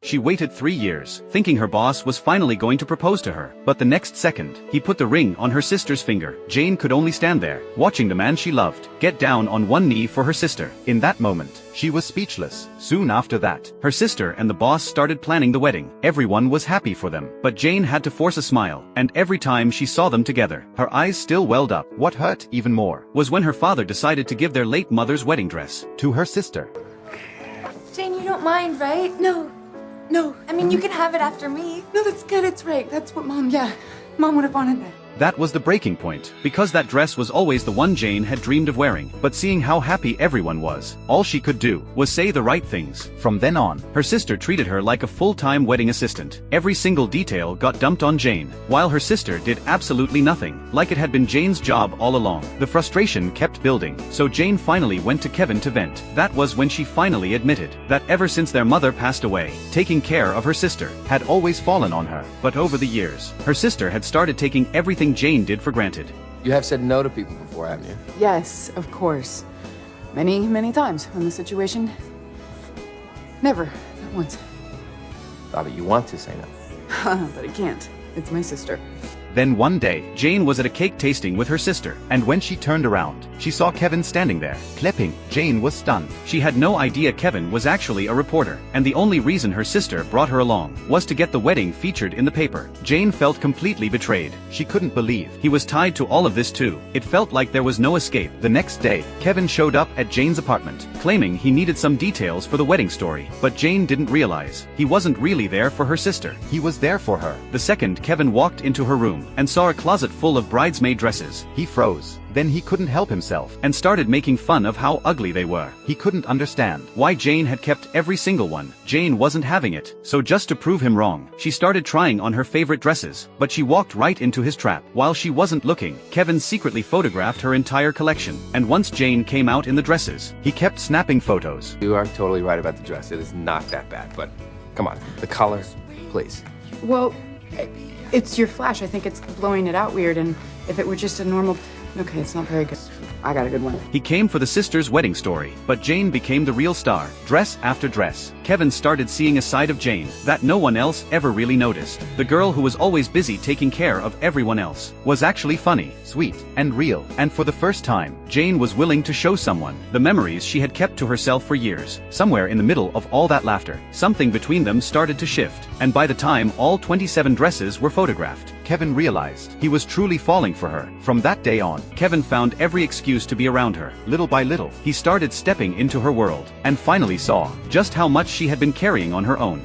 She waited 3 years, thinking her boss was finally going to propose to her, but the next second, he put the ring on her sister's finger. Jane could only stand there, watching the man she loved get down on one knee for her sister. In that moment, she was speechless. Soon after that, her sister and the boss started planning the wedding. Everyone was happy for them, but Jane had to force a smile, and every time she saw them together, her eyes still welled up. What hurt even more was when her father decided to give their late mother's wedding dress to her sister. Jane, you don't mind, right? No. I mean, you can have it after me. No, that's good. It's right. That's what Mom would have wanted that. That was the breaking point, because that dress was always the one Jane had dreamed of wearing. But seeing how happy everyone was, all she could do was say the right things. From then on, her sister treated her like a full-time wedding assistant. Every single detail got dumped on Jane, while her sister did absolutely nothing, like it had been Jane's job all along. The frustration kept building, so Jane finally went to Kevin to vent. That was when she finally admitted that ever since their mother passed away, taking care of her sister had always fallen on her. But over the years, her sister had started taking everything Jane did for granted. You have said no to people before, haven't you? Yes, of course. Many times when the situation... Never. Not once. Bobby, you want to say no. But I can't. It's my sister. Then one day, Jane was at a cake tasting with her sister, and when she turned around, she saw Kevin standing there, clapping. Jane was stunned. She had no idea Kevin was actually a reporter, and the only reason her sister brought her along was to get the wedding featured in the paper. Jane felt completely betrayed. She couldn't believe he was tied to all of this too. It felt like there was no escape. The next day, Kevin showed up at Jane's apartment, claiming he needed some details for the wedding story, but Jane didn't realize he wasn't really there for her sister. He was there for her. The second Kevin walked into her room and saw a closet full of bridesmaid dresses, he froze. Then he couldn't help himself and started making fun of how ugly they were. He couldn't understand why Jane had kept every single one. Jane wasn't having it, so just to prove him wrong, she started trying on her favorite dresses, but she walked right into his trap. While she wasn't looking, Kevin secretly photographed her entire collection, and once Jane came out in the dresses, he kept snapping photos. You are totally right about the dress. It is not that bad, but come on, the color, please. Well, it's your flash. I think it's blowing it out weird, and if it were just a normal... Okay, it's not very good. I got a good one. He came for the sisters' wedding story, but Jane became the real star. Dress after dress, Kevin started seeing a side of Jane that no one else ever really noticed. The girl who was always busy taking care of everyone else was actually funny, sweet, and real. And for the first time, Jane was willing to show someone the memories she had kept to herself for years. Somewhere in the middle of all that laughter, something between them started to shift, and by the time all 27 dresses were photographed, Kevin realized he was truly falling for her. From that day on, Kevin found every excuse to be around her. Little by little, he started stepping into her world, and finally saw just how much she had been carrying on her own.